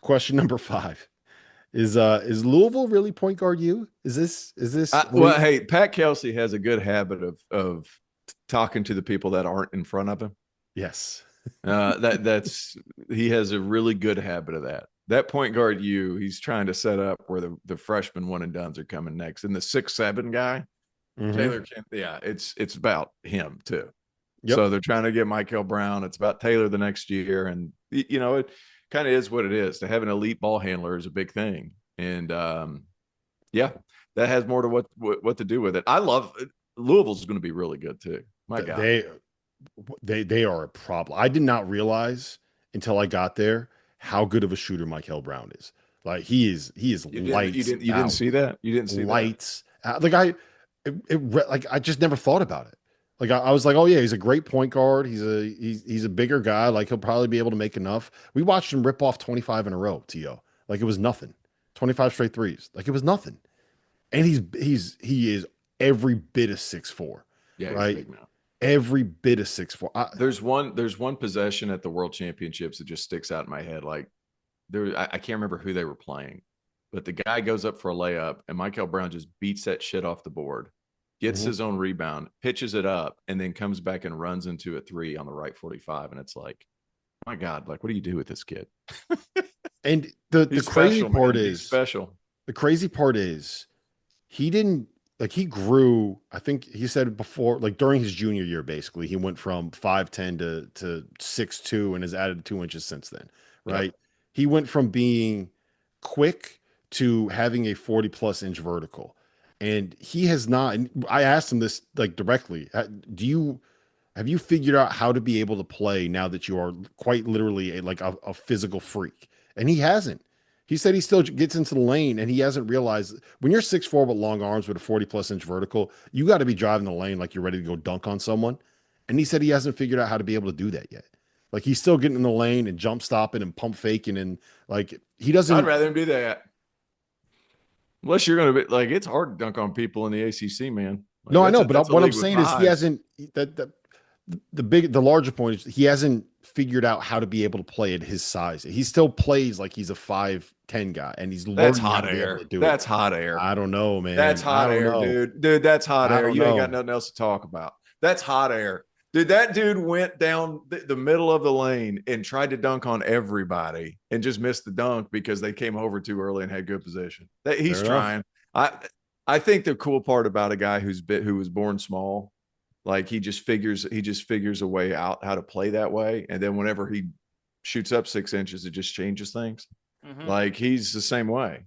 Question number 5 is Louisville really point guard you? Well, hey, Pat Kelsey has a good habit of talking to the people that aren't in front of him. Yes. That's he has a really good habit of that. That point guard, he's trying to set up where the freshman one and dones are coming next, and the 6'7" guy, Mm-hmm. Taylor Kent. Yeah, it's about him too. Yep. So they're trying to get Mikel Brown. It's about Taylor the next year, and it kind of is what it is. To have an elite ball handler is a big thing, and yeah, that has more to what to do with it. I love Louisville's going to be really good too. My God. They they are a problem. I did not realize until I got there how good of a shooter Mikel Brown is. Like he is You didn't you lights didn't you didn't out, see that? You didn't see that? lights out. Like I just never thought about it. Like I was like, oh yeah, he's a great point guard. He's a bigger guy. Like he'll probably be able to make enough. We watched him rip off 25 in a row, To. Like it was nothing. 25 straight threes. Like it was nothing. And he is every bit of 6'4", Yeah, he's right? big now. Every bit of 6'4". There's one possession at the World Championships that just sticks out in my head. Like I can't remember who they were playing, but the guy goes up for a layup and Michael Brown just beats that shit off the board, gets Mhm. his own rebound, pitches it up, and then comes back and runs into a three on the right 45. And it's like, my God, like what do you do with this kid? And the He's crazy special, part man. He's is special. the crazy part is he didn't like he grew. I think he said before, like during his junior year, basically, he went from 5'10" to 6'2" and has added 2 inches since then, Yep. right? He went from being quick to having a 40+ inch vertical. And he has not, and I asked him this like directly. Do you have you figured out how to be able to play now that you are quite literally a physical freak? And he hasn't. He said he still gets into the lane and he hasn't realized when you're 6'4" with long arms with a 40+ inch vertical, you got to be driving the lane like you're ready to go dunk on someone. And he said he hasn't figured out how to be able to do that yet. Like he's still getting in the lane and jump stopping and pump faking and like he I'd doesn't. rather him do that. Unless you're going to be like, it's hard to dunk on people in the ACC, man. Like No, I know, that's but a what I'm league with saying is he fives. hasn't the larger point is he hasn't figured out how to be able to play at his size. He still plays like he's a 5'10" guy and he's That's learning how hot to be able to air. do it. That's hot air. I don't know, That's man. I hot don't air, know. dude. Dude, that's hot I air. don't You ain't got know. nothing else to talk about. That's hot air. Dude, that dude went down the middle of the lane and tried to dunk on everybody and just missed the dunk because they came over too early and had good position. He's Fair enough. trying. I I think the cool part about a guy who was born small, like he just figures a way out how to play that way. And then whenever he shoots up 6 inches, it just changes things. Hmm. Like he's the same way.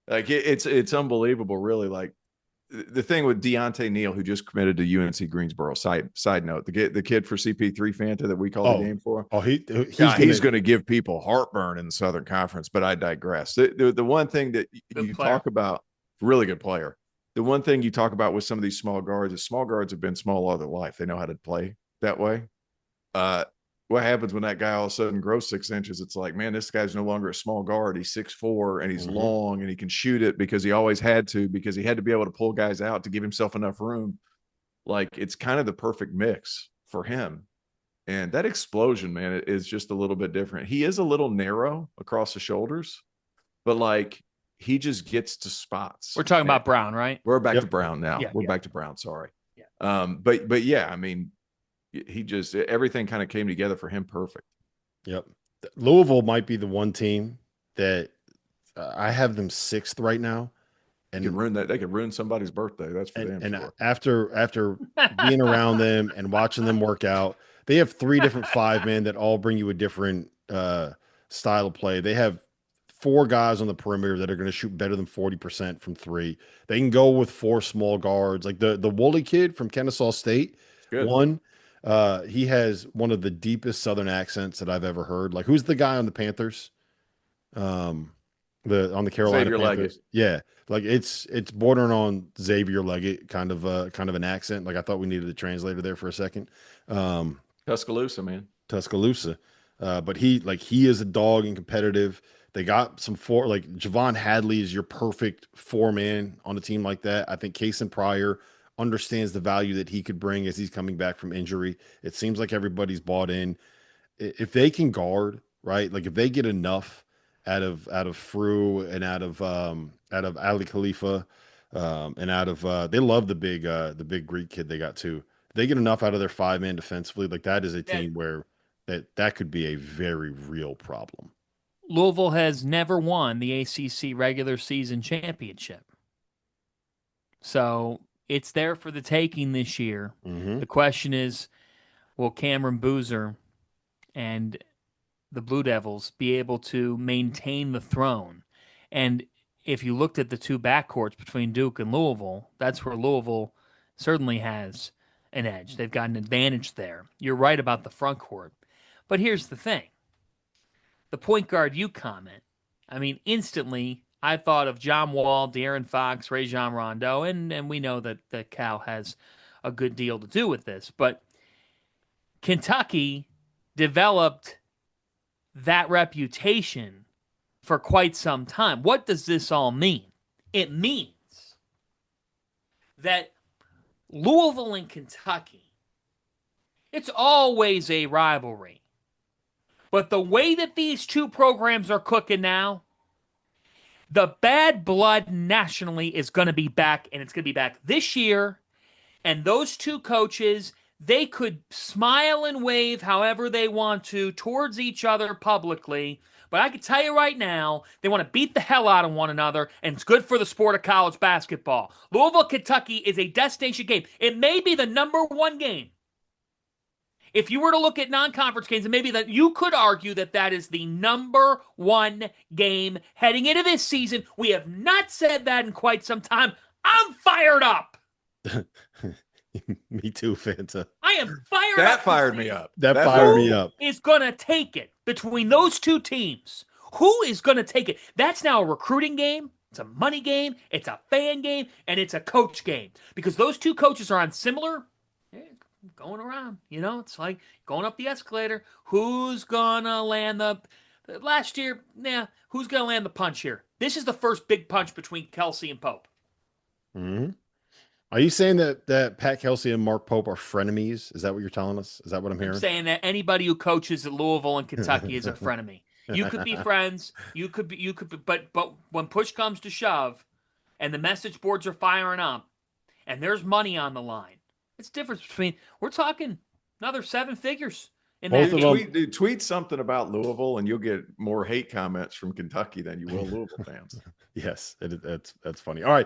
Like it's unbelievable, really. Like the thing with Deontay Neal, who just committed to UNC Greensboro. Side note, the kid for CP3 Fanta that we called the Oh, game for. oh, he's Yeah, gonna. he's going to give people heartburn in the Southern Conference. But I digress. The one thing that Good you player. talk about, really good player. The one thing you talk about with some of these small guards is small guards have been small all their life. They know how to play that way. Uh, what happens when that guy all of a sudden grows 6 inches? It's like, man, this guy's no longer a small guard. He's 6'4" and he's Mhm. long and he can shoot it because he always had to, because he had to be able to pull guys out to give himself enough room. Like it's kind of the perfect mix for him. And that explosion, man, is just a little bit different. He is a little narrow across the shoulders, but like he just gets to spots. We're talking And about Brown, right? we're back to Yep. Brown now. Yeah, We're yeah, back to Brown. Sorry. yeah. But yeah, I mean, he just everything kind of came together for him perfect. Yep. Louisville might be the one team that I have them sixth right now, They could and ruin that. They could ruin somebody's birthday. That's for and damn and sure. after being around them and watching them work out, they have three different five men that all bring you a different style of play. They have four guys on the perimeter that are going to shoot better than 40% from three. They can go with four small guards, like the Woolley kid from Kennesaw State. It's good. One, he has one of the deepest Southern accents that I've ever heard. Like, who's the guy on the Panthers? Um, the on the Carolina Xavier Leggett, Panthers. Yeah, like it's bordering on Xavier Leggett kind of an accent. Like I thought we needed a translator there for a second. Um, Tuscaloosa, man. Tuscaloosa. But he is a dog and competitive. They got some four like Javon Hadley is your perfect four man on a team like that. I think Kason Pryor understands the value that he could bring as he's coming back from injury. It seems like everybody's bought in. If they can guard, right? Like if they get enough out of Fru and out of Ali Khalifa, and out of they love the big Greek kid they got too. They get enough out of their 5-man defensively. Like that is a Yeah, team where that could be a very real problem. Louisville has never won the ACC regular season championship. So it's there for the taking this year. Mm-hmm. The question is, will Cameron Boozer and the Blue Devils be able to maintain the throne? And if you looked at the two backcourts between Duke and Louisville, that's where Louisville certainly has an edge. They've got an advantage there. You're right about the front court. But here's the thing. The point guard you comment, I mean, instantly I thought of John Wall, De'Aaron Fox, Rajon Rondo, and we know that Cal has a good deal to do with this. But Kentucky developed that reputation for quite some time. What does this all mean? It means that Louisville and Kentucky, it's always a rivalry. But the way that these two programs are cooking now, the bad blood nationally is going to be back, and it's going to be back this year. And those two coaches, they could smile and wave however they want to towards each other publicly. But I can tell you right now, they want to beat the hell out of one another, and it's good for the sport of college basketball. Louisville, Kentucky is a destination game. It may be the number one game. If you were to look at non-conference games, and maybe that you could argue that that is the number one game heading into this season. We have not said that in quite some time. I'm fired up. Me too, Fanta. I am fired up. That fired me up. That fired me up. Who is going to take it between those two teams? Who is going to take it? That's now a recruiting game. It's a money game. It's a fan game. And it's a coach game. Because those two coaches are on similar... going around, it's like going up the escalator. Who's gonna land last year? Who's gonna land the punch here? This is the first big punch between Kelsey and Pope. Mm-hmm. Are you saying that Pat Kelsey and Mark Pope are frenemies? Is that what you're telling us? Is that what I'm hearing? I'm saying that anybody who coaches at Louisville and Kentucky is a frenemy. You could be friends. You could be, but when push comes to shove, and the message boards are firing up, and there's money on the line. It's difference between, we're talking another 7 figures. In Both that of them. Tweet something about Louisville, and you'll get more hate comments from Kentucky than you will Louisville fans. Yes, that's funny. All right,